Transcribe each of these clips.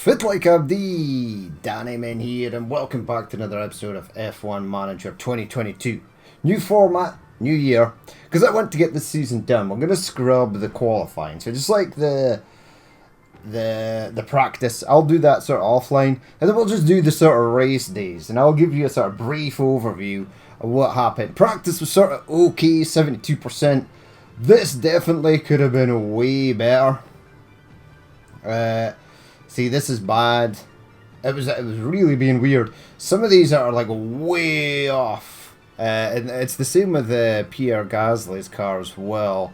Fit like Abdi, Danny Man here, and welcome back to another episode of F1 Manager 2022. New format, new year. Because I want to get this season done, we're going to scrub the qualifying. So just like the practice, I'll do that sort of offline, and then we'll just do the sort of race days, and I'll give you a sort of brief overview of what happened. Practice was sort of okay, 72%. This definitely could have been way better. See, this is bad. It was really being weird. Some of these are like way off. And it's the same with Pierre Gasly's car as well.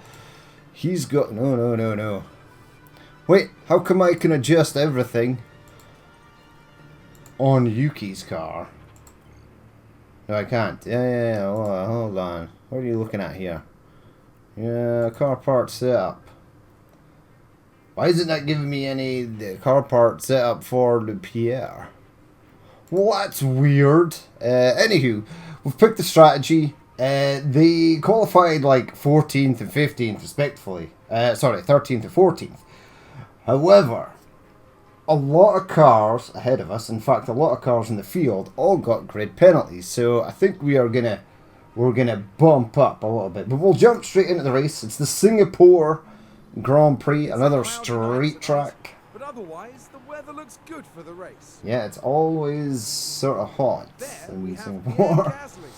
He's got no. Wait, how come I can adjust everything on Yuki's car? No, I can't. Yeah. Hold on. What are you looking at here? Yeah, car part setup. Why is it not giving me any car part setup for the Pierre? Well, that's weird. Anywho, we've picked the strategy. They qualified like 14th and 15th respectively. Sorry, 13th and 14th. However, a lot of cars ahead of us, in fact a lot of cars in the field, all got grid penalties. So I think we're gonna bump up a little bit. But we'll jump straight into the race. It's the Singapore Grand Prix, another street track. But otherwise, the weather looks good for the race. Yeah, it's always sort of hot There we in have Singapore. Pierre Gasly.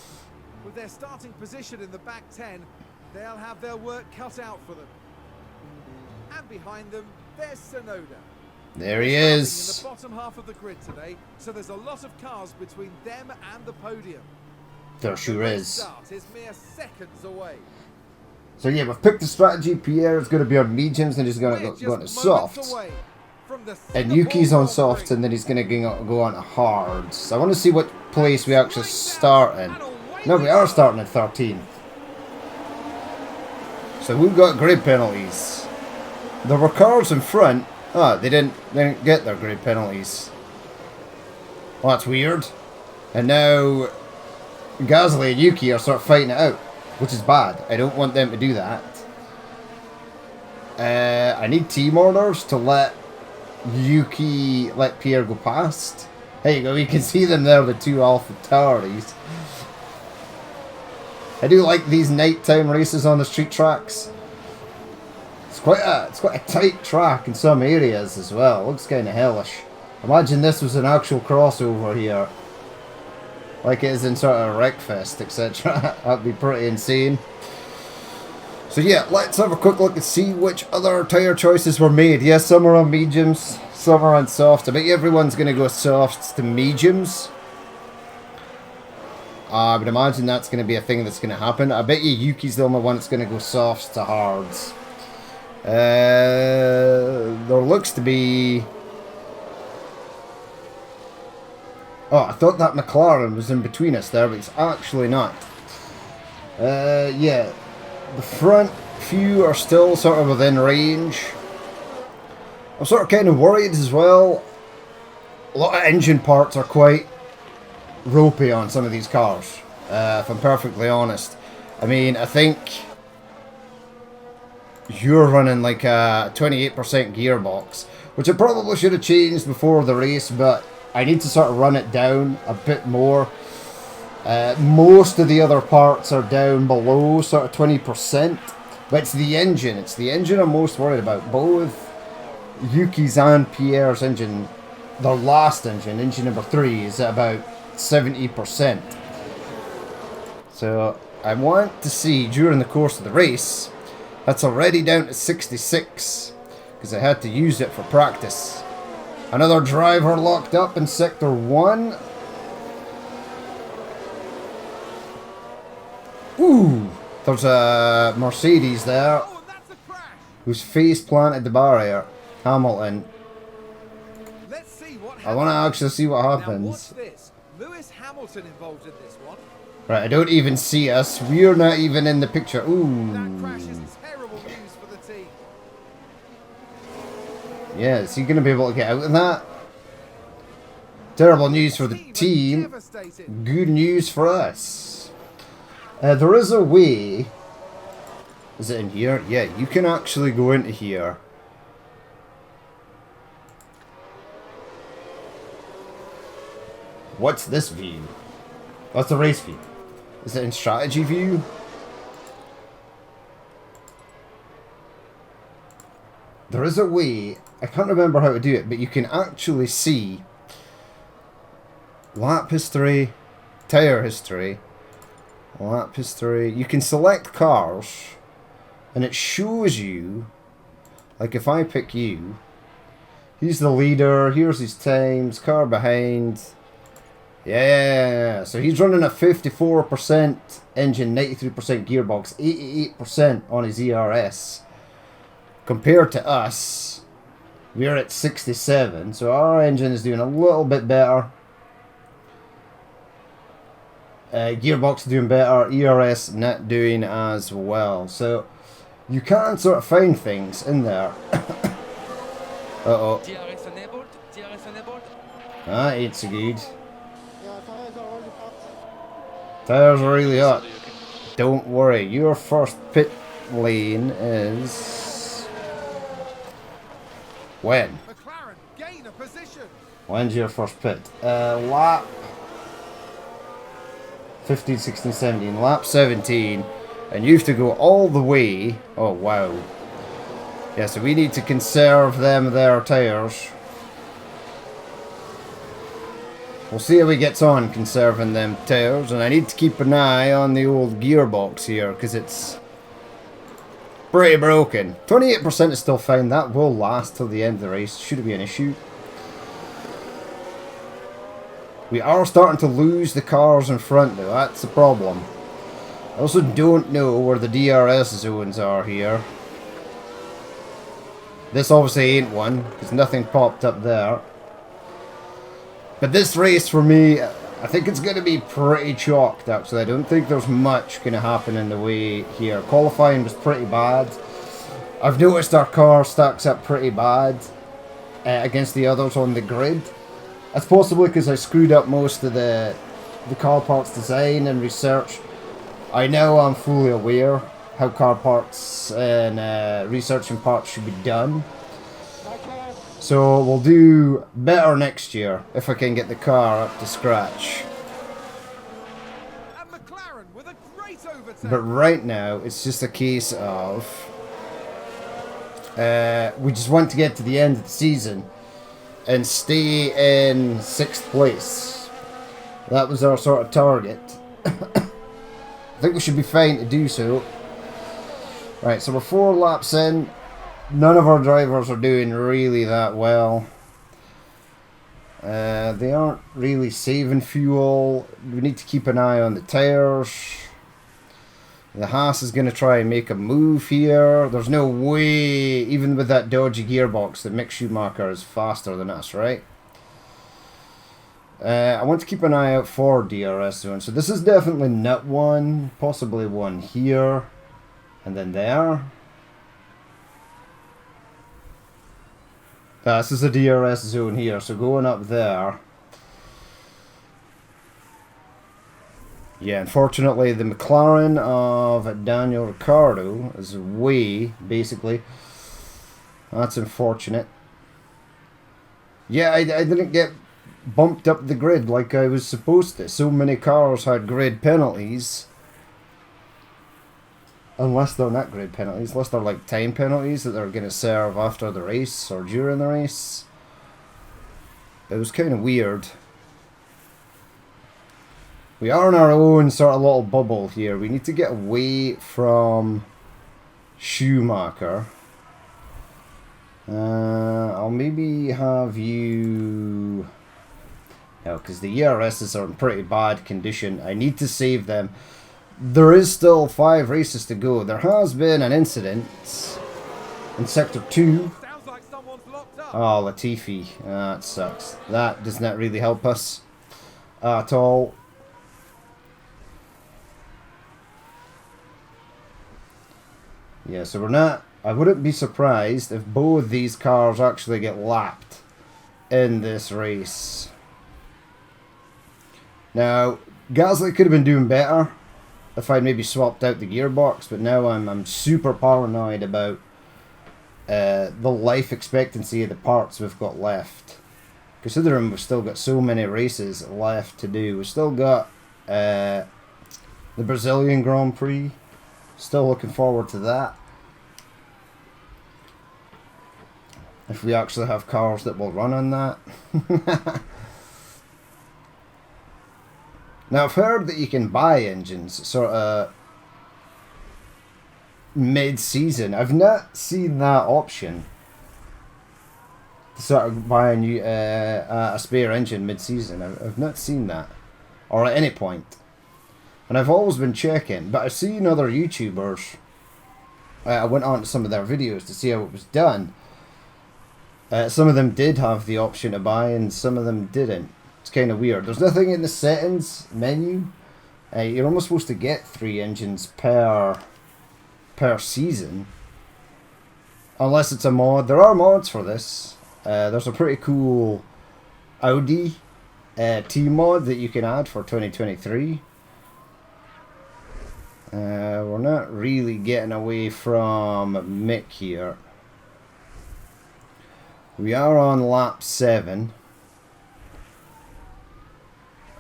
With their starting position in the back 10, they'll have their work cut out for them. And behind them, there's Tsunoda. There he In is. the bottom half of the grid today, so there's a lot of cars between them and the podium. There sure The race is. start is mere seconds away. So yeah, we've picked the strategy. Pierre is going to be on mediums and he's going to go into softs. And Yuki's on softs and then he's going to go on to hards. So I want to see what place we actually start in. No, we are starting at 13th. So we've got grid penalties. There were cars in front. Ah, they didn't get their grid penalties. Well, that's weird. And now Gasly and Yuki are sort of fighting it out, which is bad. I don't want them to do that. I need team orders to let Pierre go past. There you go, you can see them there, the two Alpha Tauris. I do like these nighttime races on the street tracks. It's quite a tight track in some areas as well. It looks kind of hellish. Imagine this was an actual crossover here, like it is in sort of Wreckfest, etc. That'd be pretty insane. So yeah, let's have a quick look and see which other tyre choices were made. Yes, some are on mediums, some are on softs. I bet everyone's going to go softs to mediums. I would imagine that's going to be a thing that's going to happen. I bet you Yuki's the only one that's going to go softs to hards. There looks to be... Oh, I thought that McLaren was in between us there, but it's actually not. Yeah, the front few are still sort of within range. I'm sort of kind of worried as well. A lot of engine parts are quite ropey on some of these cars, if I'm perfectly honest. I mean, I think you're running like a 28% gearbox, which I probably should have changed before the race, but I need to sort of run it down a bit more. Most of the other parts are down below sort of 20%, but it's the engine. It's the engine I'm most worried about. Both Yuki's and Pierre's engine, their last engine number 3, is at about 70%. So I want to see during the course of the race, that's already down to 66, because I had to use it for practice. Another driver locked up in Sector 1. Ooh, there's a Mercedes there who's face planted the barrier. Hamilton. Let's see what happens. I want to actually see what Now happens. watch this. Lewis Hamilton involved in this one. Right, I don't even see us. We're not even in the picture. That crash is Ooh. terrible news for the team. Yeah, is he going to be able to get out of that? Terrible news for the team. Devastating. Good news for us. There is a way. Is it in here? Yeah, you can actually go into here. What's this view? What's the race view? Is it in strategy view? There is a way, I can't remember how to do it, but you can actually see lap history, tyre history, lap history. You can select cars and it shows you, like if I pick you, he's the leader, here's his times, car behind. Yeah, so he's running a 54% engine, 93% gearbox, 88% on his ERS. Compared to us, we're at 67, so our engine is doing a little bit better. Gearbox is doing better, ERS not doing as well. So you can sort of find things in there. Uh-oh. DRS enabled, DRS enabled. That ain't so good. Tires are really hot. Don't worry, your first pit lane is... when? McLaren gain a position. When's your first pit? Lap 15, 16, 17. Lap 17. And you have to go all the way. Oh, wow. Yeah, so we need to conserve their tyres. We'll see how he gets on conserving them tyres. And I need to keep an eye on the old gearbox here, because it's pretty broken. 28% is still fine. That will last till the end of the race. Shouldn't be an issue. We are starting to lose the cars in front though. That's the problem. I also don't know where the DRS zones are here. This obviously ain't one, because nothing popped up there. But this race for me, I think it's going to be pretty chalked actually. I don't think there's much going to happen in the way here. Qualifying was pretty bad. I've noticed our car stacks up pretty bad against the others on the grid. That's possibly because I screwed up most of the car parts design and research. I know I'm fully aware how car parts and researching parts should be done. So we'll do better next year if I can get the car up to scratch. And McLaren with a great overtake. But right now, it's just a case of we just want to get to the end of the season and stay in 6th place. That was our sort of target. I think we should be fine to do so. Right, so we're 4 laps in. None of our drivers are doing really that well. They aren't really saving fuel. We need to keep an eye on the tyres. The Haas is going to try and make a move here. There's no way, even with that dodgy gearbox, that Mick Schumacher is faster than us, right? I want to keep an eye out for DRS zone. So this is definitely not one. Possibly one here. And then there. This is a DRS zone here. So going up there. Yeah, unfortunately the McLaren of Daniel Ricciardo is away, basically. That's unfortunate. Yeah, I didn't get bumped up the grid like I was supposed to. So many cars had grid penalties. Unless they're not grid penalties, unless they're like time penalties that they're going to serve after the race or during the race. It was kind of weird. We are in our own sort of little bubble here. We need to get away from Schumacher. I'll maybe have you... No, because the ERSs are in pretty bad condition. I need to save them. There is still 5 races to go. There has been an incident in Sector 2. Sounds like someone's locked up. Oh, Latifi. That sucks. That does not really help us at all. Yeah, so we're not... I wouldn't be surprised if both these cars actually get lapped in this race. Now, Gasly could have been doing better if I'd maybe swapped out the gearbox, but now I'm super paranoid about the life expectancy of the parts we've got left. considering we've still got so many races left to do. We've still got the Brazilian Grand Prix. Still looking forward to that. If we actually have cars that will run on that. Now, I've heard that you can buy engines sort of mid-season. I've not seen that option. To sort of buy a new a spare engine mid-season. I've not seen that. Or at any point. And I've always been checking. But I've seen other YouTubers. I went on to some of their videos to see how it was done. Some of them did have the option to buy and some of them didn't. It's kind of weird. There's nothing in the settings menu. You're almost supposed to get 3 engines per season. Unless it's a mod. There are mods for this. There's a pretty cool Audi team mod that you can add for 2023. We're not really getting away from Mick here. We are on lap 7.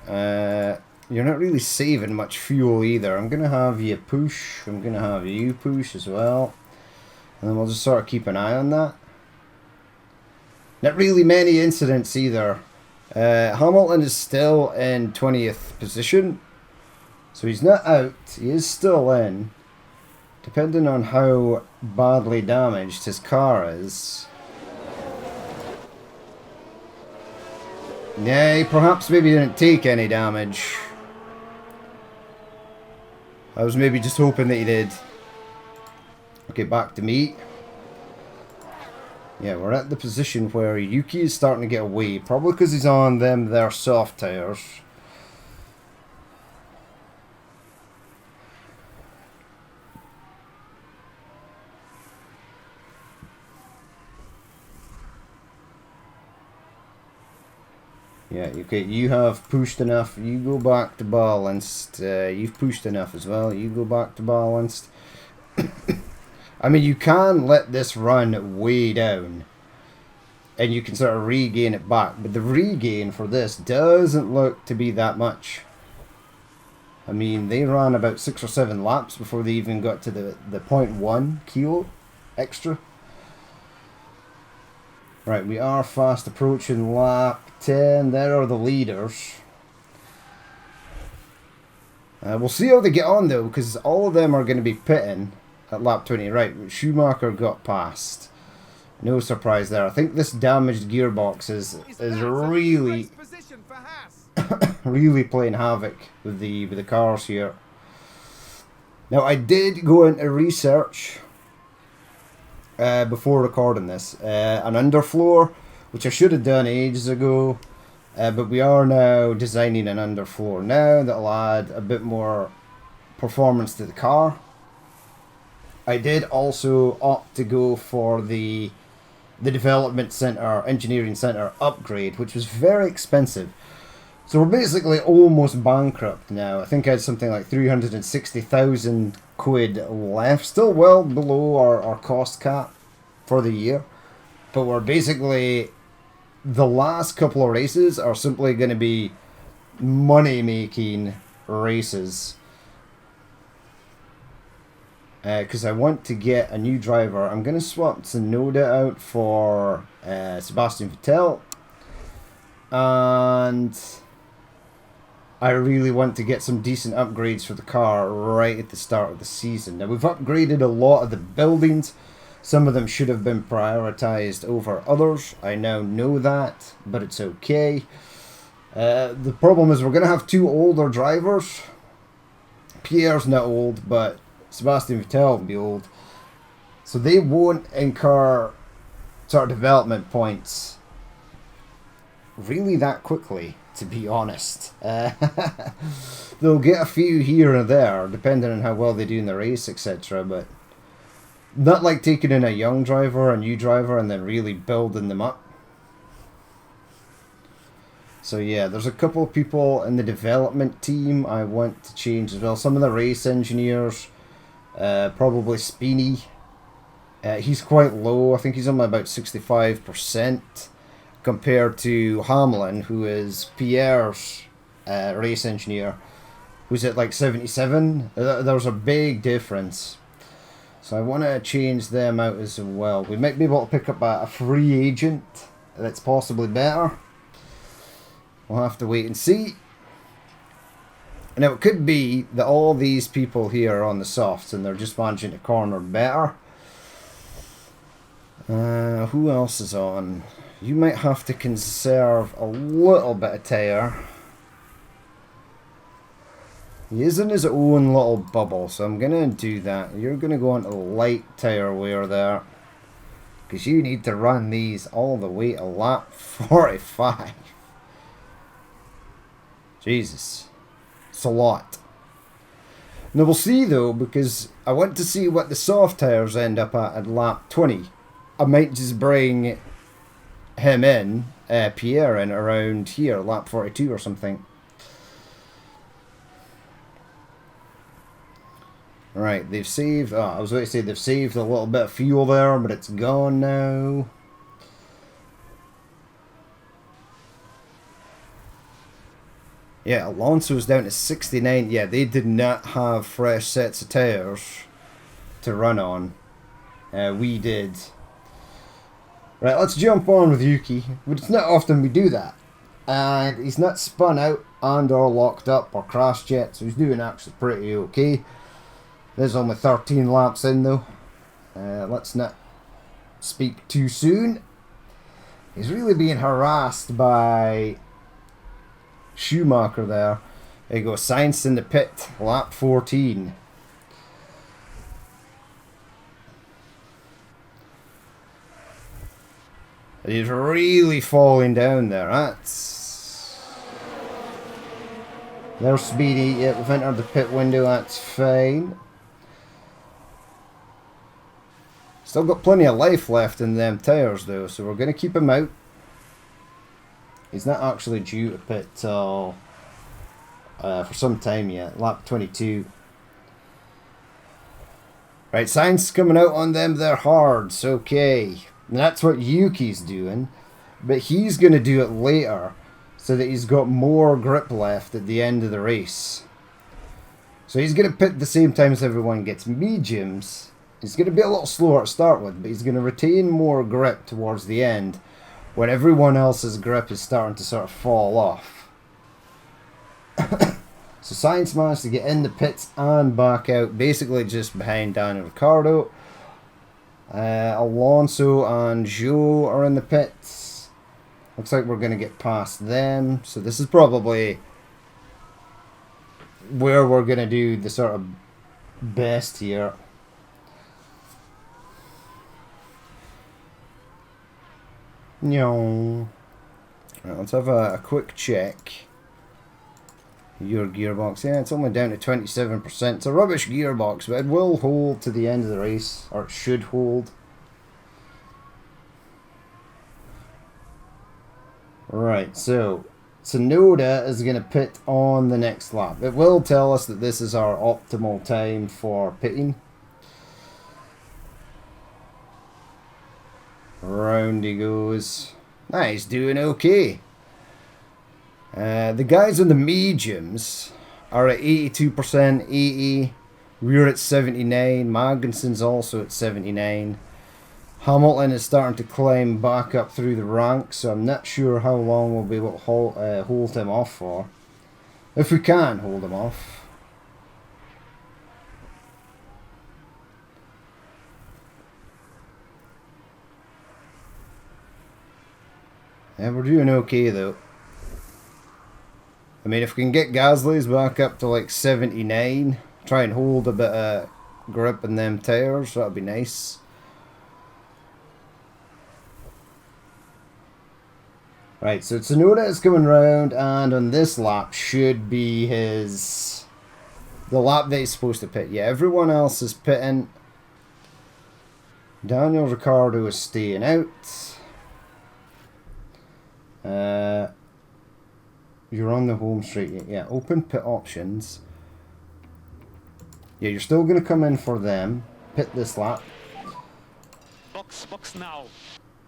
You're not really saving much fuel either. I'm going to have you push. I'm going to have you push as well. And then we'll just sort of keep an eye on that. Not really many incidents either. Hamilton is still in 20th position. So he's not out. He is still in. Depending on how badly damaged his car is. Yeah, he perhaps maybe didn't take any damage. I was maybe just hoping that he did. Okay, back to me. Yeah, we're at the position where Yuki is starting to get away. Probably because he's on their soft tires. Yeah, okay, you have pushed enough. You go back to balanced. You've pushed enough as well. You go back to balanced. I mean, you can let this run way down. And you can sort of regain it back. But the regain for this doesn't look to be that much. I mean, they ran about 6 or 7 laps before they even got to the 0.1 kilo extra. Right, we are fast approaching lap 10. There are the leaders. We'll see how they get on though, because all of them are going to be pitting at lap 20. Right, Schumacher got past. No surprise there. I think this damaged gearbox is really really playing havoc with the cars here. Now I did go into research before recording this, an underfloor, which I should have done ages ago, but we are now designing an underfloor now that'll add a bit more performance to the car. I did also opt to go for the development center, engineering center upgrade, which was very expensive. So we're basically almost bankrupt now. I think I had something like 360,000 quid left. Still well below our cost cap for the year. But we're basically... the last couple of races are simply going to be money-making races. Because I want to get a new driver. I'm going to swap Tsunoda out for Sebastian Vettel. And I really want to get some decent upgrades for the car right at the start of the season. Now, we've upgraded a lot of the buildings. Some of them should have been prioritized over others. I now know that, but it's okay. The problem is we're going to have 2 older drivers. Pierre's not old, but Sebastian Vettel will be old. So they won't incur sort of development points really that quickly, to be honest. They'll get a few here and there, depending on how well they do in the race, etc. But not like taking in a young driver, a new driver, and then really building them up. So yeah, there's a couple of people in the development team I want to change as well. Some of the race engineers, probably Speeny. He's quite low. I think he's only about 65%. compared to Hamlin, who is Pierre's race engineer, who's at like 77. There's a big difference. So I want to change them out as well. We might be able to pick up a free agent that's possibly better. We'll have to wait and see. Now, it could be that all these people here are on the softs and they're just managing to corner better. Who else is on? You might have to conserve a little bit of tyre. He is in his own little bubble, so I'm going to do that. You're going to go on to light tyre wear there. Because you need to run these all the way to lap 45. Jesus. It's a lot. Now we'll see though, because I want to see what the soft tyres end up at lap 20. I might just bring him in, Pierre in around here, lap 42 or something. Right, they've saved, I was going to say they've saved a little bit of fuel there, but it's gone now. Yeah, Alonso's down to 69. Yeah, they did not have fresh sets of tyres to run on. We did. Right, let's jump on with Yuki. But it's not often we do that. And he's not spun out and or locked up or crashed yet, so he's doing actually pretty okay. There's only 13 laps in though. Let's not speak too soon. He's really being harassed by Schumacher there. There you go, Sainz in the pit, lap 14. He's really falling down there. There's Speedy. Yeah, we've entered the pit window. That's fine. Still got plenty of life left in them tyres though, so we're going to keep him out. He's not actually due to pit till for some time yet. Lap 22. Right, Sainz coming out on them. They're hards. Okay. And that's what Yuki's doing, but he's going to do it later so that he's got more grip left at the end of the race. So he's going to pit the same time as everyone gets mediums. He's going to be a little slower to start with, but he's going to retain more grip towards the end when everyone else's grip is starting to sort of fall off. So Sainz managed to get in the pits and back out, basically just behind Daniel Ricciardo. Alonso and Zhou are in the pits. Looks like we're going to get past them. So this is probably where we're going to do the sort of best here. No. Right, let's have a quick check. Your gearbox, yeah, it's only down to 27%. It's a rubbish gearbox, but it will hold to the end of the race, or it should hold. Right, so Tsunoda is going to pit on the next lap. It will tell us that this is our optimal time for pitting. Round he goes. Nah, he's doing okay. The guys on the mediums are at 82%, 80. We're at 79. Magnussen's also at 79. Hamilton is starting to climb back up through the ranks, so I'm not sure how long we'll be able to hold him off for. If we can hold him off. Yeah, we're doing okay though. I mean, if we can get Gasly's back up to like 79, try and hold a bit of grip in them tyres, that would be nice. Right, so Tsunoda is coming round, and on this lap should be the lap that he's supposed to pit. Yeah, everyone else is pitting. Daniel Ricciardo is staying out. You're on the home straight. Yeah, open pit options. Yeah, you're still going to come in for them. Pit this lap. Box now.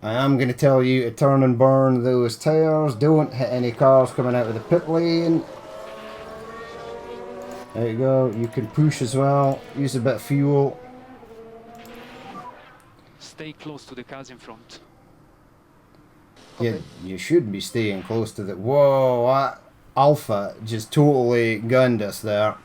I am going to tell you to turn and burn those tyres. Don't hit any cars coming out of the pit lane. There you go. You can push as well. Use a bit of fuel. Stay close to the cars in front. Yeah, you should be staying close to the... Whoa, that Alpha just totally gunned us there.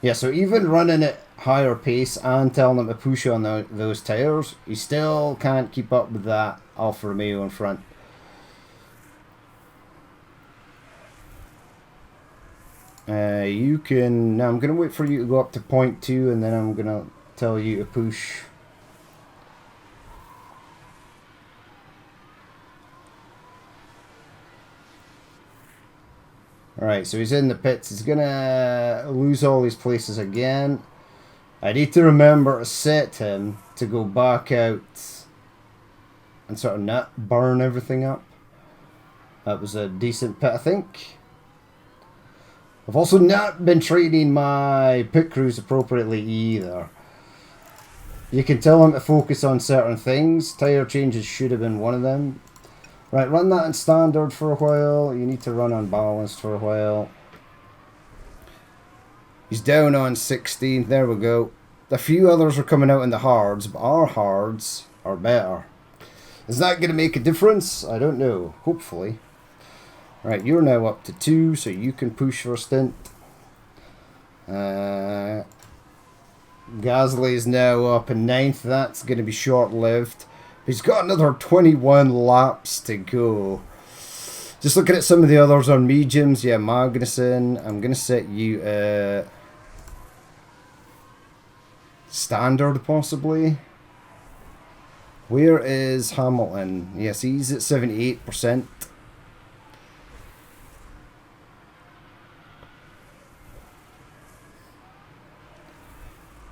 Yeah, so even running at higher pace and telling them to push on those tyres, you still can't keep up with that Alfa Romeo in front. You can... Now I'm going to wait for you to go up to point 2 and then I'm going to tell you to push. Alright, so he's in the pits. He's going to lose all his places again. I need to remember to set him to go back out and sort of not burn everything up. That was a decent pit, I think. I've also not been training my pit crews appropriately either. You can tell them to focus on certain things. Tyre changes should have been one of them. Right, run that in standard for a while. You need to run unbalanced for a while. He's down on 16. There we go. A few others are coming out in the hards, but our hards are better. Is that going to make a difference? I don't know. Hopefully. Right, you're now up to 2, so you can push for a stint. Gasly is now up in 9th. That's going to be short-lived. He's got another 21 laps to go. Just looking at some of the others on mediums. Yeah, Magnussen. I'm going to set you standard, possibly. Where is Hamilton? Yes, he's at 78%.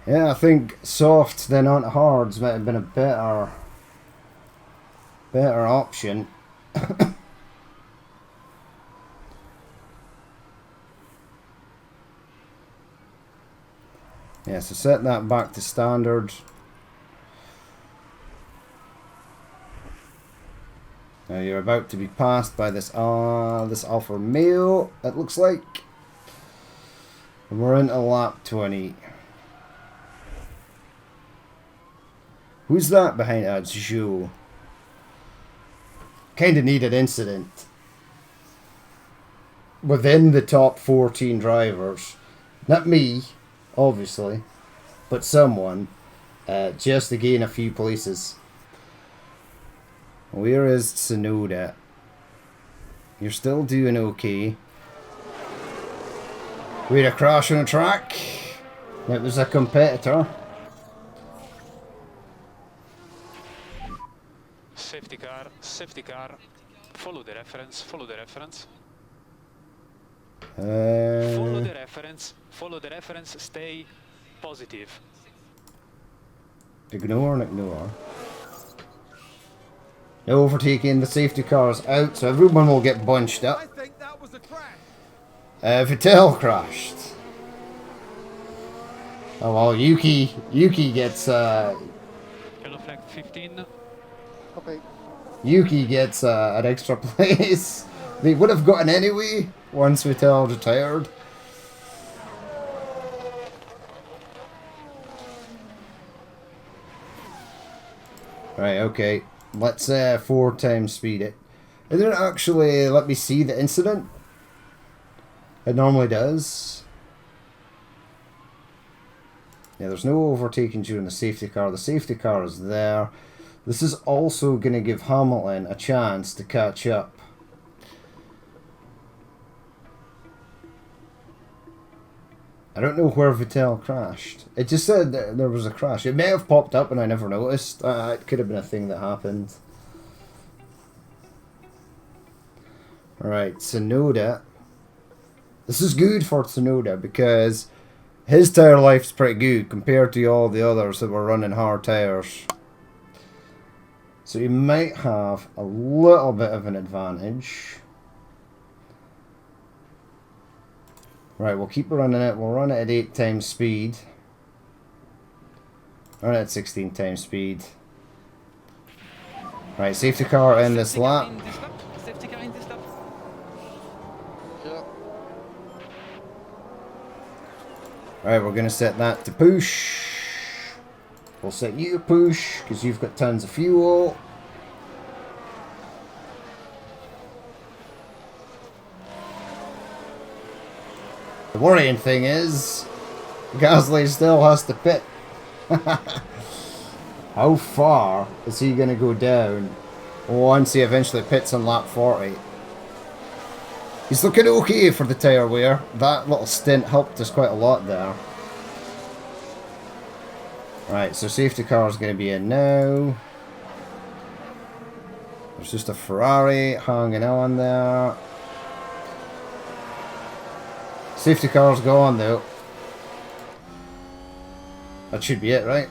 Yeah, I think softs then onto hards might have been a better option. Yeah, so set that back to standard. Now you're about to be passed by this Alfa Romeo, it looks like. And we're into lap 20. Who's that behind us? Zhou. Kind of need an incident within the top 14 drivers. Not me, obviously, but someone, just to gain a few places. Where is Tsunoda? You're still doing okay. We had a crash on a track. It was a competitor. Safety car, follow the reference, follow the reference. Follow the reference, stay positive. Ignore and ignore. No overtaking, the safety car's out, so everyone will get bunched up. I think that was a crash. Vettel crashed. Oh well, Yuki gets Yellow flag 15. Okay. Yuki gets an extra place. They would have gotten anyway once Vettel retired. Right, okay. Let's 4 times speed it. It didn't actually let me see the incident. It normally does. Yeah, there's no overtaking during the safety car. The safety car is there. This is also going to give Hamilton a chance to catch up. I don't know where Vettel crashed. It just said that there was a crash. It may have popped up and I never noticed. It could have been a thing that happened. Alright, Tsunoda. This is good for Tsunoda because his tyre life's pretty good compared to all the others that were running hard tyres. So he might have a little bit of an advantage. Right, we'll keep running it. We'll run it at 8 times speed. We're at 16 times speed. Right, safety car in this lap. Safety car in this lap. Yeah. Right, we're gonna set that to push. We'll set you to push, because you've got tons of fuel. The worrying thing is, Gasly still has to pit. How far is he going to go down once he eventually pits on lap 40? He's looking okay for the tyre wear. That little stint helped us quite a lot there. Right, so safety car is going to be in now. There's just a Ferrari hanging on there. Safety car's gone though. That should be it, right?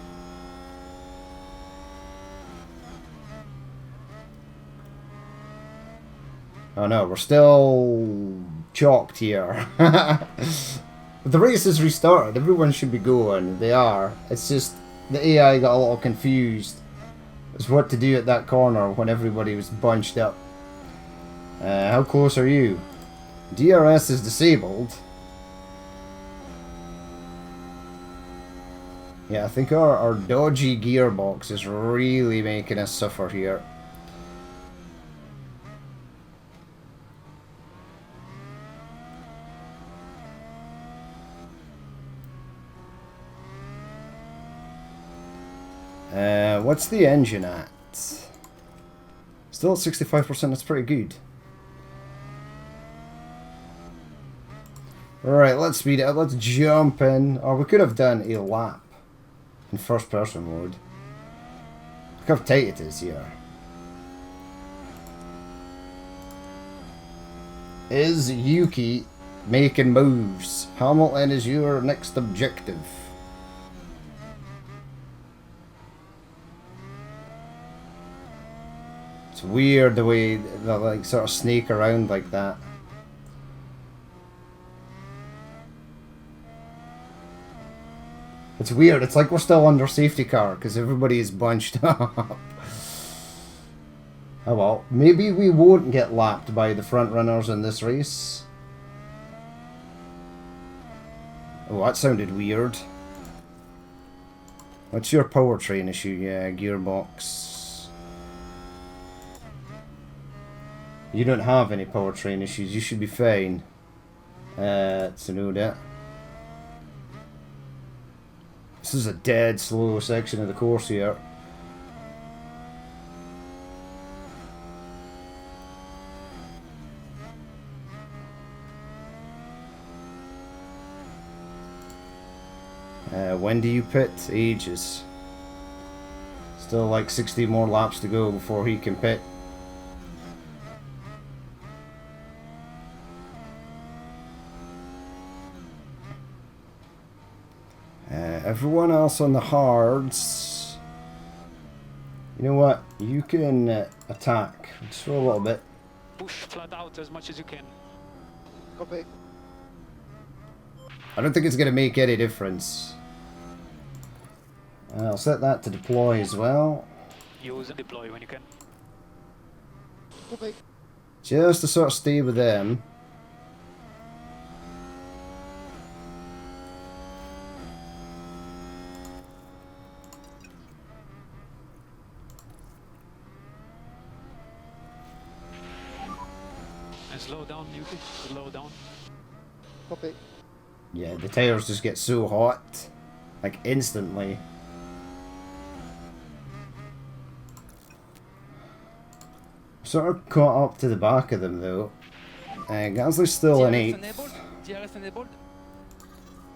Oh no, we're still chalked here. But the race is restarted. Everyone should be going. They are. It's just the AI got a little confused as what to do at that corner when everybody was bunched up. How close are you? DRS is disabled. Yeah, I think our dodgy gearbox is really making us suffer here. What's the engine at? Still at 65%, that's pretty good. Alright, let's speed it up, let's jump in. Or we could have done a lap in first person mode. Look how tight it is here. Is Yuki making moves? Hamilton is your next objective. It's weird the way they like sort of snake around like that. It's weird, it's like we're still under safety car because everybody's bunched up. Oh well, maybe we won't get lapped by the front runners in this race. Oh, that sounded weird. What's your powertrain issue? Yeah, gearbox. You don't have any powertrain issues, you should be fine. Tsunoda. This is a dead slow section of the course here. When do you pit? Ages. Still like 60 more laps to go before he can pit. Everyone else on the hards, you know what? You can attack just for a little bit. Push flat out as much as you can. Copy. I don't think it's going to make any difference. I'll set that to deploy as well. Use and deploy when you can. Copy. Just to sort of stay with them. And slow down, Yuki. Slow down. Copy. Yeah, the tires just get so hot. Like instantly. Sort of caught up to the back of them though. Gasly's still in 8th. Enabled. DRS enabled.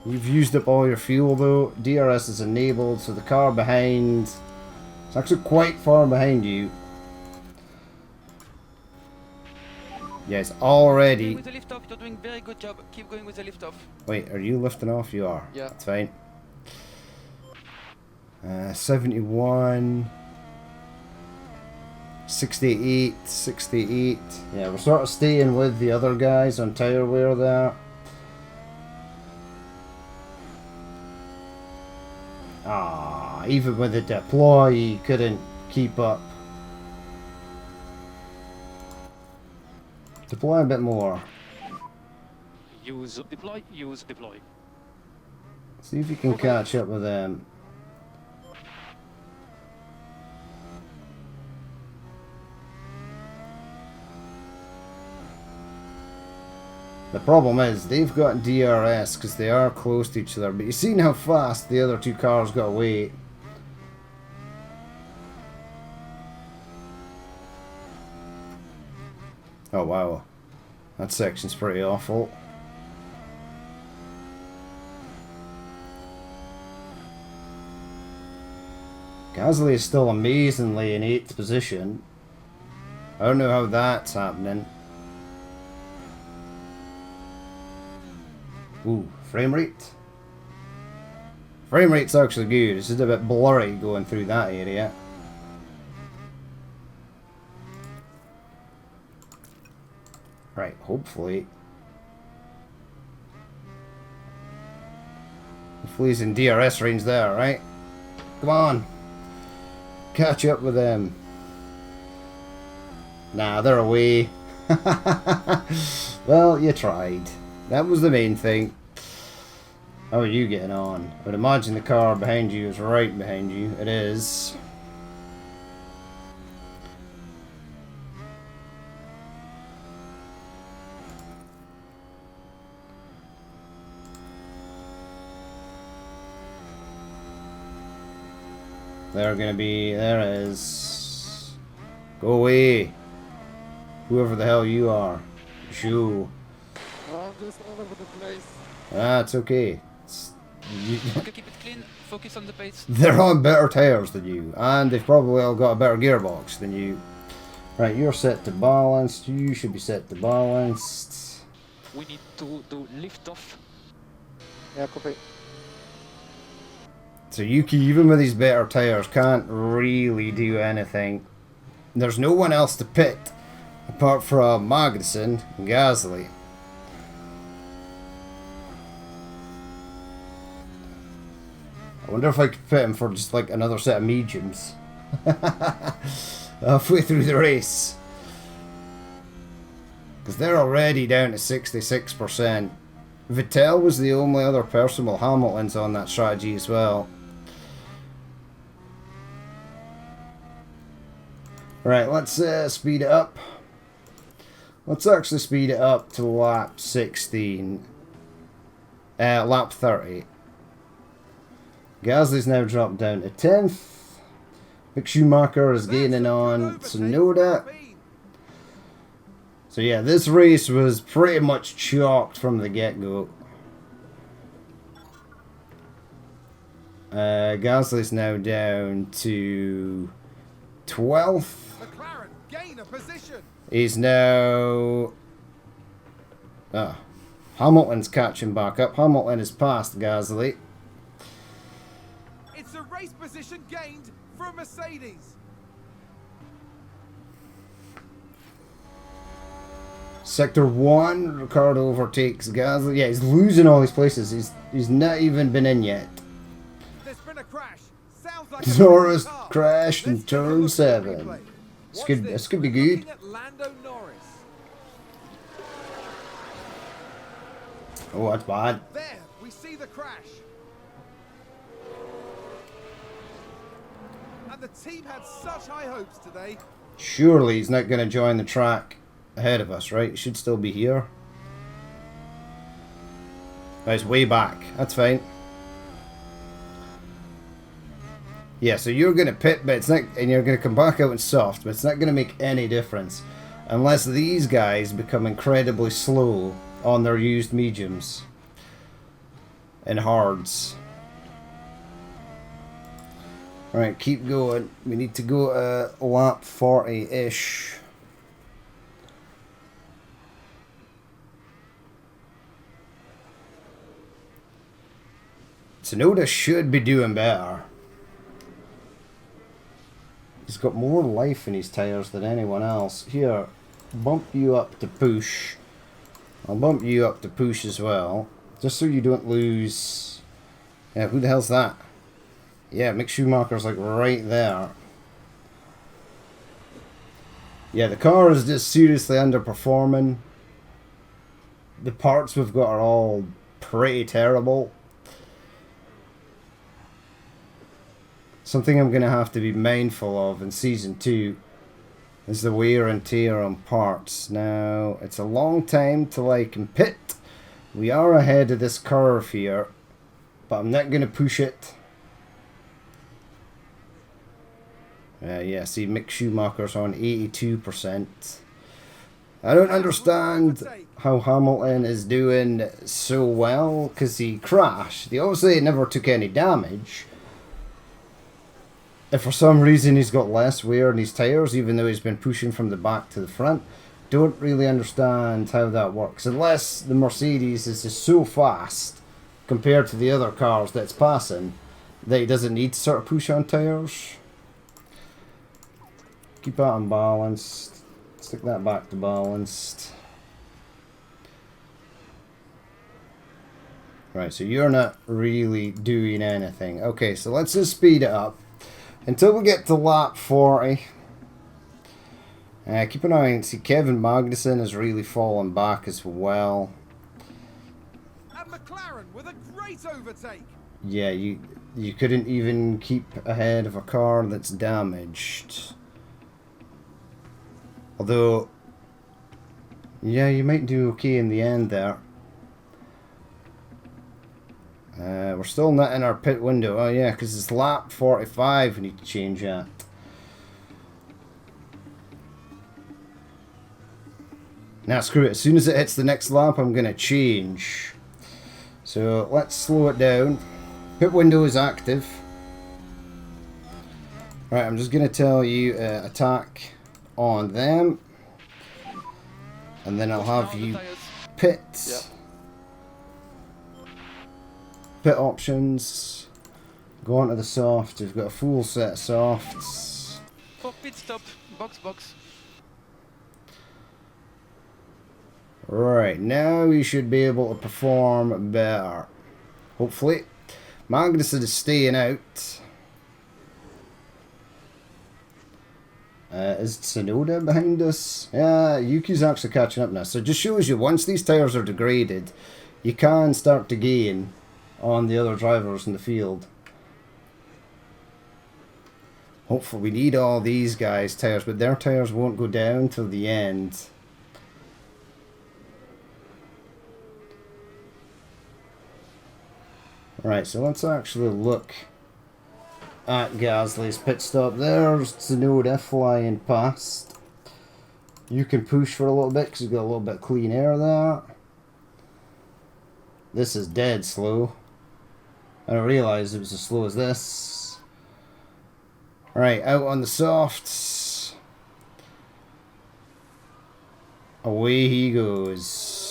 You've used up all your fuel though. DRS is enabled, so the car behind... It's actually quite far behind you. Yeah, it's already... With the lift off, you're doing very good job. Keep going with the lift off. Wait, are you lifting off? You are. Yeah. That's fine. 71... 68, 68. Yeah, we're sort of staying with the other guys on tyre wear there. Ah, even with the deploy, he couldn't keep up. Deploy a bit more. Use deploy, use deploy. See if you can catch up with them. The problem is, they've got DRS because they are close to each other, but you've seen how fast the other two cars got away. Oh wow, that section's pretty awful. Gasly is still amazingly in 8th position. I don't know how that's happening. Ooh, frame rate. Frame rate's actually good. It's just a bit blurry going through that area. Right, hopefully. Hopefully he's in DRS range there, right? Come on. Catch up with them. Nah, they're away. Well, you tried. That was the main thing. How are you getting on? I would imagine the car behind you is right behind you. It is. They're gonna be. There it is. Go away. Whoever the hell you are. Shoo. I'm just all over the place. That's okay. Okay, keep it clean. Focus on the pace. They're on better tires than you, and they've probably all got a better gearbox than you. Right, you're set to balanced. You should be set to balanced. We need to do lift off. Yeah, copy. So Yuki, even with these better tires, can't really do anything. There's no one else to pit apart from Magnussen and Gasly. I wonder if I could pit him for just like another set of mediums. Halfway through the race. Because they're already down to 66%. Vettel was the only other person, well, Hamilton's on that strategy as well. Right, let's speed it up. Let's actually speed it up to lap 16. Lap 30. Gasly's now dropped down to 10th. Mick Schumacher is gaining on Tsunoda. So yeah, this race was pretty much chalked from the get-go. Gasly's now down to 12th. McLaren gain a position. He's now... Hamilton's catching back up. Hamilton has passed Gasly. It's a race position gained from Mercedes. Sector 1, Ricardo overtakes Gasly. Yeah, he's losing all these places. He's not even been in yet. There's been a crash. Sounds like Norris a car. crashed in Let's take a turn look at the 7. replay. Watch This could be We're good. looking at Lando Norris. Oh, that's bad. There, we see the crash. And the team had such high hopes today. Surely he's not going to join the track ahead of us, right? He should still be here. Oh, he's way back. That's fine. Yeah, so you're going to pit, but it's not, and you're going to come back out in soft, but it's not going to make any difference unless these guys become incredibly slow on their used mediums and hards. Alright, keep going. We need to go lap 40-ish. Tsunoda should be doing better. He's got more life in his tires than anyone else. Here, bump you up to push. I'll bump you up to push as well. Just so you don't lose... Yeah, who the hell's that? Yeah, Mick Schumacher's like right there. Yeah, the car is just seriously underperforming. The parts we've got are all pretty terrible. Something I'm going to have to be mindful of in Season 2 is the wear and tear on parts. Now, it's a long time till I can pit. We are ahead of this curve here, but I'm not going to push it. Yeah, see, Mick Schumacher's on 82%. I don't understand how Hamilton is doing so well, because he crashed. He obviously never took any damage. If for some reason he's got less wear in his tyres, even though he's been pushing from the back to the front, don't really understand how that works. Unless the Mercedes is just so fast compared to the other cars that's passing that he doesn't need to sort of push on tyres. Keep that unbalanced. Stick that back to balanced. Right, so you're not really doing anything. Okay, so let's just speed it up until we get to lap 40. Keep an eye on, see, Kevin Magnussen has really fallen back as well. And McLaren with a great overtake. Yeah, you couldn't even keep ahead of a car that's damaged. Although, yeah, you might do okay in the end there. We're still not in our pit window. Oh yeah, because it's lap 45 we need to change that. Now screw it, as soon as it hits the next lap I'm going to change. So let's slow it down. Pit window is active. Right, I'm just going to tell you attack on them. And then I'll have you pit. Yeah. Pit options. Go on to the soft. We've got a full set of softs. For pit stop, box. Right, now you should be able to perform better. Hopefully. Magnussen is staying out. Is Tsunoda behind us? Yeah, Yuki's actually catching up now. So it just shows you, once these tyres are degraded, you can start to gain on the other drivers in the field. Hopefully, we need all these guys' tyres, but their tyres won't go down till the end. Right, so let's actually look at Gasly's pit stop. There's Tsunoda flying past. You can push for a little bit because you've got a little bit of clean air there. This is dead slow. I didn't realise it was as slow as this. Right, out on the softs. Away he goes.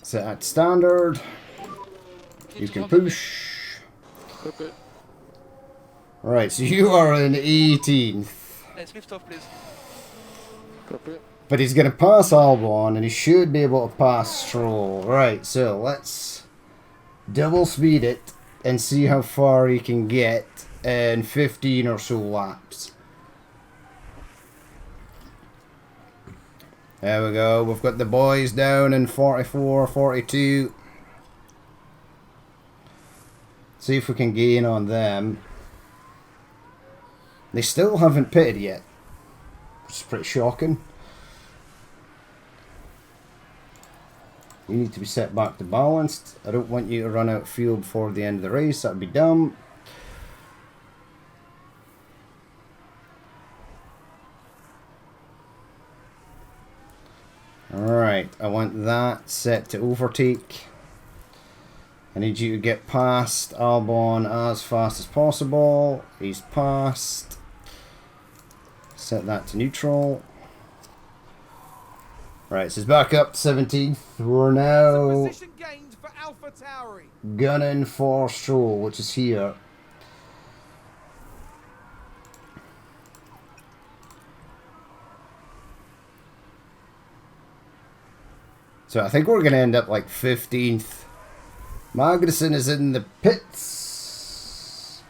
Set at standard. You can push. Okay. Right, so you are in 18th. Let's lift off, please. Copy. But he's going to pass Albon, and he should be able to pass Stroll. Right, so let's double speed it and see how far he can get in 15 or so laps. There we go. We've got the boys down in 44, 42. See if we can gain on them. They still haven't pitted yet, which is pretty shocking. You need to be set back to balanced. I don't want you to run out of fuel before the end of the race. That'd be dumb. Alright, I want that set to overtake. I need you to get past Albon as fast as possible. He's passed. Set that to neutral. Right, so it's back up to 17th. We're now Position gained for AlphaTauri. gunning for Stroll, which is here. So I think we're going to end up like 15th. Magnussen is in the pits.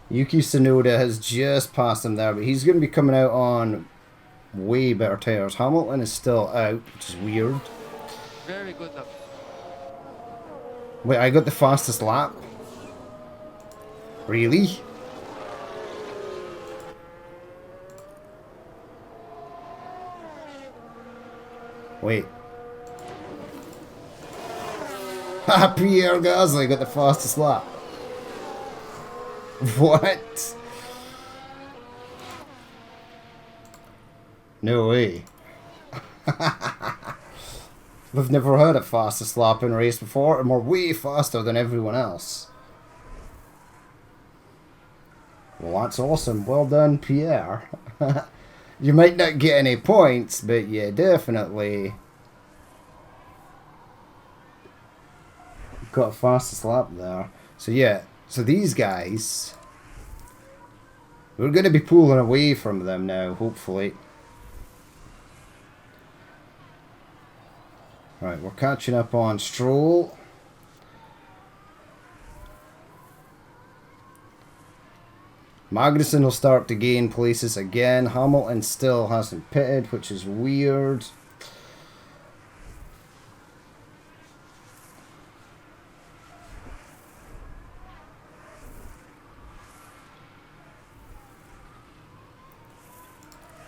Yuki Tsunoda has just passed him there, but he's going to be coming out on way better tires. Hamilton is still out, which is weird. Very good lap. Wait, I got the fastest lap? Really? Wait. Ha! Pierre Gasly got the fastest lap. What? No way. We've never had a fastest lap in a race before, and we're way faster than everyone else. Well, that's awesome. Well done, Pierre. You might not get any points, but you definitely got a fastest lap there. So yeah, so these guys, we're going to be pulling away from them now, hopefully. Right, we're catching up on Stroll. Magnussen will start to gain places again. Hamilton still hasn't pitted, which is weird.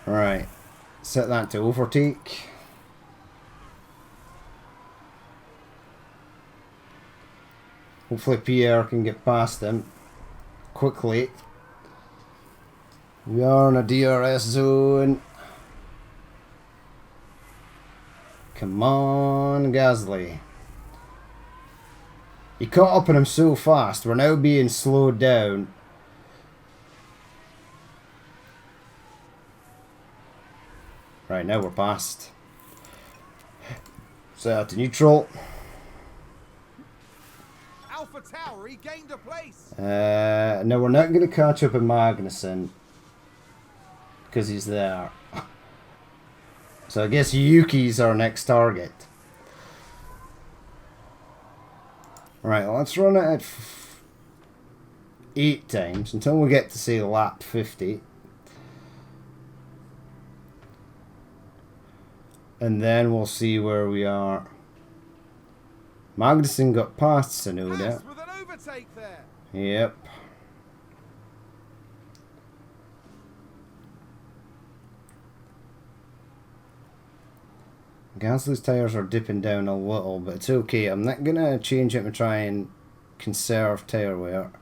Right, set that to overtake. Hopefully Pierre can get past him quickly. We are in a DRS zone. Come on, Gasly. He caught up on him so fast. We're now being slowed down. Right, now we're past. Set out to neutral. Alpha Tower, he gained a place. No, we're not going to catch up with Magnussen because he's there. So I guess Yuki's our next target. Right, let's run it at 8 times until we get to say lap 50. And then we'll see where we are. Magnussen got past Tsunoda. With an overtake there. Yep. Gasly's tyres are dipping down a little, but it's okay. I'm not going to change it and try and conserve tyre wear.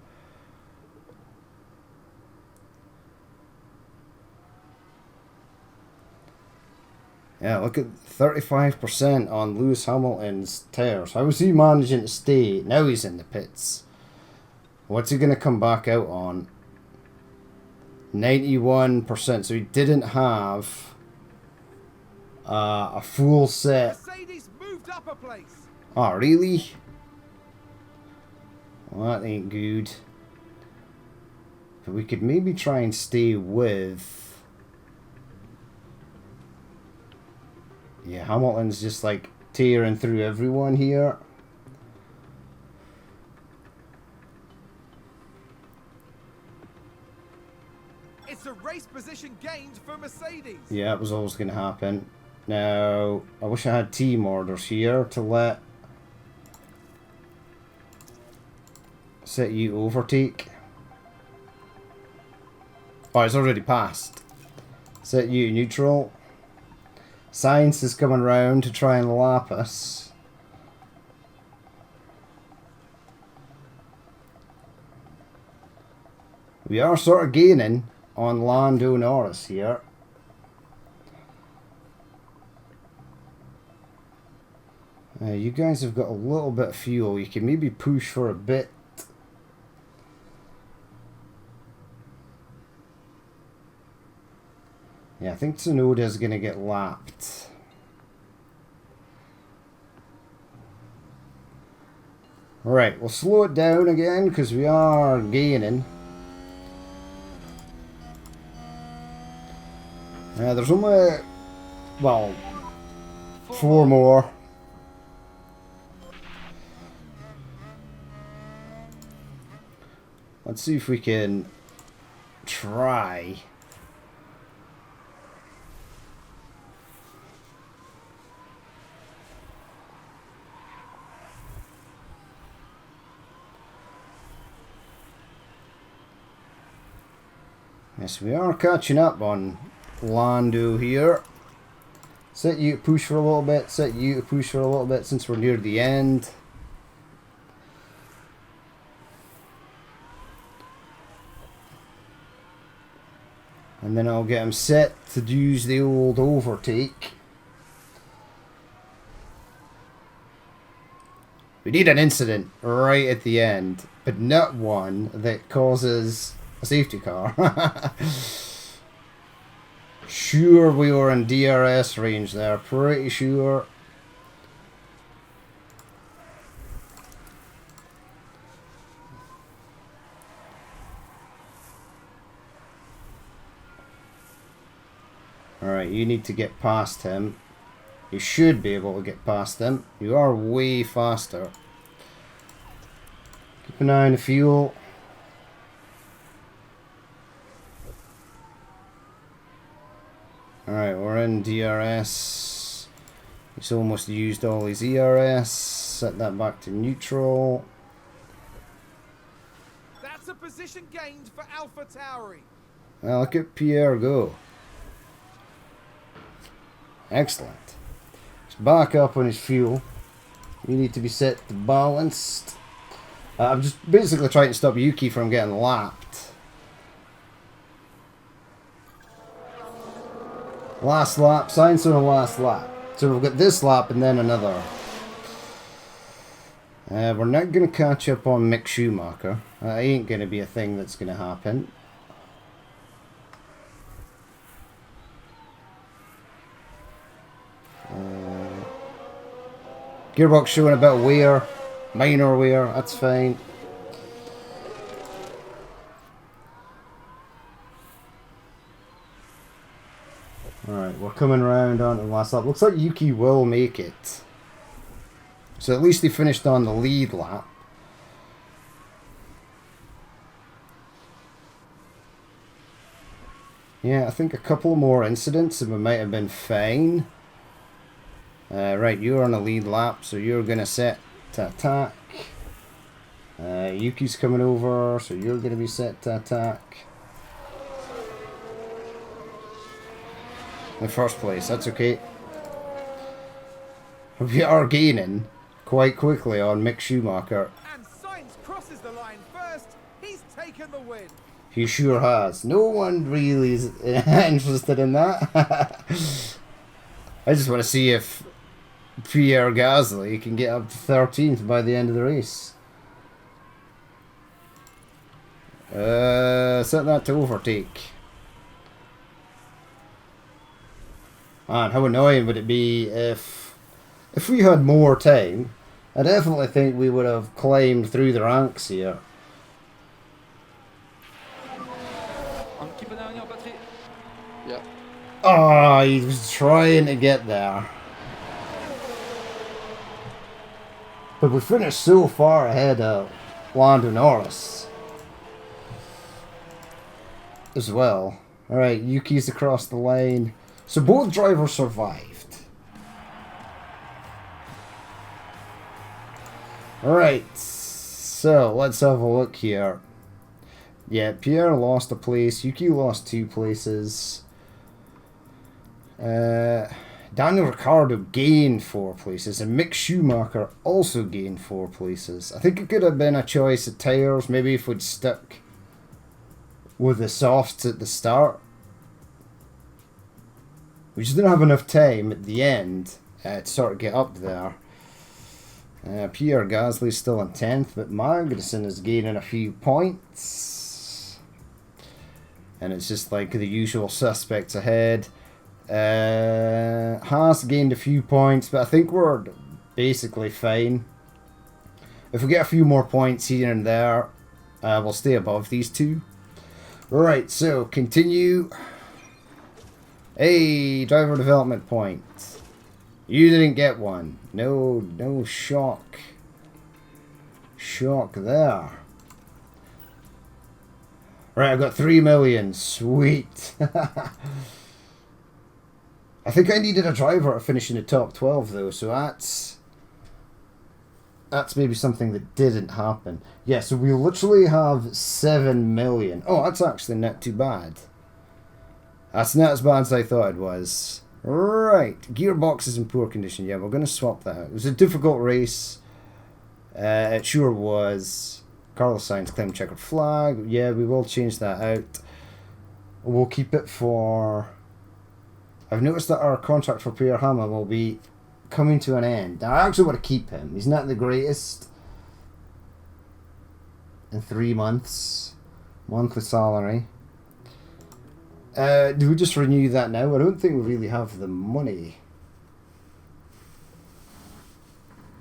Yeah, look at 35% on Lewis Hamilton's tyres. How is he managing to stay? Now he's in the pits. What's he going to come back out on? 91%. So he didn't have a full set. Mercedes moved up a place. Oh, really? Well, that ain't good. But we could maybe try and stay with... Yeah, Hamilton's just like tearing through everyone here. It's a race position gained for Mercedes. Yeah, it was always going to happen. Now, I wish I had team orders here to let... Set you overtake. Oh, it's already passed. Set you neutral. Science is coming round to try and lap us. We are sort of gaining on Lando Norris here. You guys have got a little bit of fuel. You can maybe push for a bit. Yeah, I think Tsunoda's going to get lapped. Right, we'll slow it down again because we are gaining. There's only, well, 4 more. Let's see if we can try. Yes, we are catching up on Lando here. Set you to push for a little bit, set you to push for a little bit since we're near the end. And then I'll get him set to use the old overtake. We need an incident right at the end, but not one that causes a safety car. Sure, we were in DRS range there, pretty sure. Alright, you need to get past him. You should be able to get past him. You are way faster. Keep an eye on the fuel. Alright, we're in DRS. He's almost used all his ERS. Set that back to neutral. That's a position gained for Alpha Tauri. Well, look at Pierre go. Excellent. He's back up on his fuel. You need to be set to balanced. I'm just basically trying to stop Yuki from getting lapped. Last lap, science on the last lap. So we've got this lap and then another. We're not going to catch up on Mick Schumacher. That ain't going to be a thing that's going to happen. Gearbox showing a bit of wear. Minor wear, that's fine. Alright, we're coming around on the last lap. Looks like Yuki will make it. So at least he finished on the lead lap. Yeah, I think a couple more incidents and we might have been fine. Right, you're on a lead lap, so you're going to set to attack. Yuki's coming over, so you're going to be set to attack. In first place, that's okay. We are gaining quite quickly on Mick Schumacher. And Sainz crosses the line first. He's taken the win. He sure has. No one really is interested in that. I just want to see if Pierre Gasly can get up to 13th by the end of the race. Set that to overtake. Man, how annoying would it be if we had more time? I definitely think we would have climbed through the ranks here. Keep an eye on your battery. Yeah. Ah, he was trying to get there. But we finished so far ahead of Lando Norris as well. Alright, Yuki's across the line. So both drivers survived. Alright, so let's have a look here. Yeah, Pierre lost a place, Yuki lost 2 places. Daniel Ricciardo gained 4 places, and Mick Schumacher also gained 4 places. I think it could have been a choice of tyres, maybe if we'd stuck with the softs at the start. We just didn't have enough time at the end to sort of get up there. Pierre Gasly's still in 10th, but Magnussen is gaining a few points. And it's just like the usual suspects ahead. Haas gained a few points, but I think we're basically fine. If we get a few more points here and there, we'll stay above these two. Right, so continue. Hey, driver development point. You didn't get one. No shock. Shock there. Right, I've got 3 million. Sweet. I think I needed a driver to finish in the top 12 though, so that's maybe something that didn't happen. Yeah, so we literally have 7 million. Oh, that's actually not too bad. That's not as bad as I thought it was. Right, gearbox is in poor condition. Yeah, we're going to swap that out. It was a difficult race. It sure was. Carlos Sainz claimed checkered flag. Yeah, we will change that out. We'll keep it for... I've noticed that our contract for Pierre Hammer will be coming to an end. I actually want to keep him. He's not the greatest. In 3 months. Monthly salary. Do we just renew that now? I don't think we really have the money.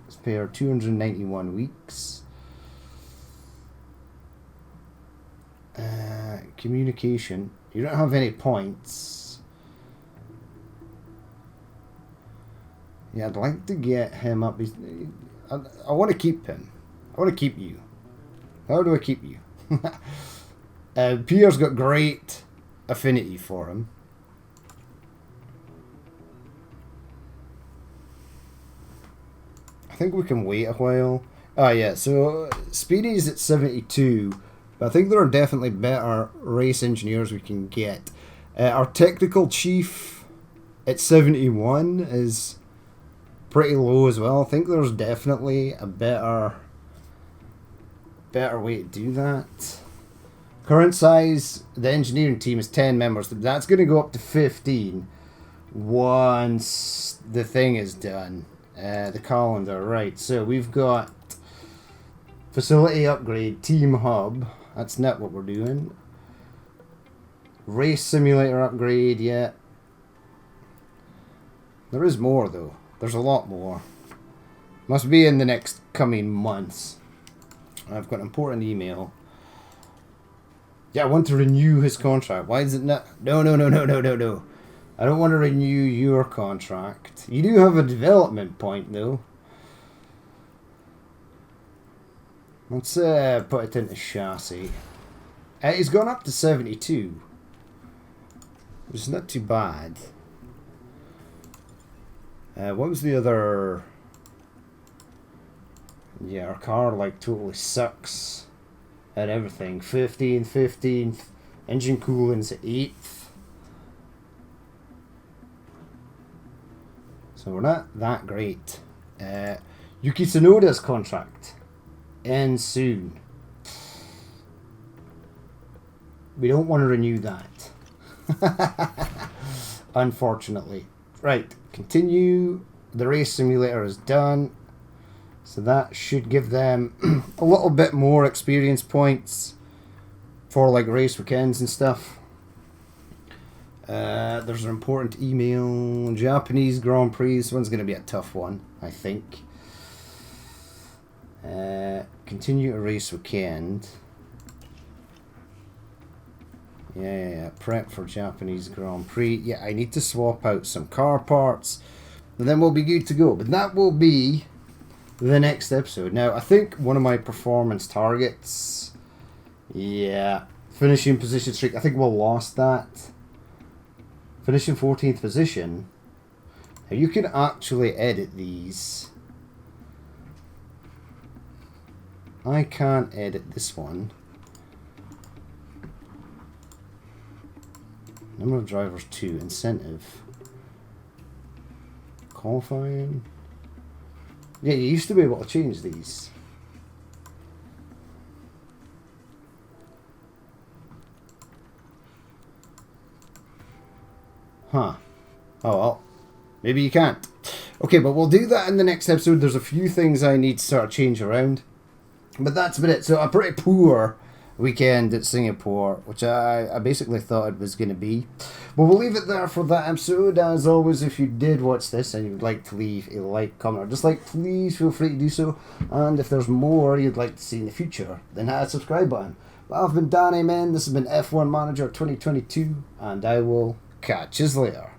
Let's pay our 291 weeks. Communication. You don't have any points. Yeah, I'd like to get him up. I want to keep him. I want to keep you. How do I keep you? Pierre's got great affinity for him. I think we can wait a while. Oh yeah, so Speedy's at 72. But I think there are definitely better race engineers we can get. Our technical chief at 71 is pretty low as well. I think there's definitely a better way to do that. Current size, the engineering team is 10 members. That's going to go up to 15 once the thing is done. The calendar, right. So we've got facility upgrade, team hub. That's not what we're doing. Race simulator upgrade, yeah. There is more though. There's a lot more. Must be in the next coming months. I've got an important email. Yeah, I want to renew his contract. Why is it not? No. I don't want to renew your contract. You do have a development point though. Let's put it into chassis. He's gone up to 72. Which is not too bad. What was the other... Yeah, our car like totally sucks at everything. 15th. Engine cooling's at 8th. So we're not that great. Yuki Tsunoda's contract ends soon. We don't want to renew that. Unfortunately. Right, continue. The race simulator is done. So that should give them a little bit more experience points for like race weekends and stuff. There's an important email. Japanese Grand Prix. This one's going to be a tough one, I think. Continue a race weekend. Yeah. Prep for Japanese Grand Prix. Yeah, I need to swap out some car parts. And then we'll be good to go. But that will be the next episode. Now, I think one of my performance targets... Yeah. Finishing position streak. I think we'll lost that. Finishing 14th position. Now, you can actually edit these. I can't edit this one. Number of drivers 2. Incentive. Qualifying. Yeah, you used to be able to change these. Huh. Oh well. Maybe you can't. Okay, but we'll do that in the next episode. There's a few things I need to sort of change around. But that's about it. So a pretty poor weekend at Singapore, which I basically thought it was going to be. But we'll leave it there for that episode. As always, if you did watch this and you'd like to leave a like, comment, or dislike, please feel free to do so. And if there's more you'd like to see in the future, then hit that subscribe button. Well, I've been Dan Amen. This has been F1 Manager 2022, and I will catch you later.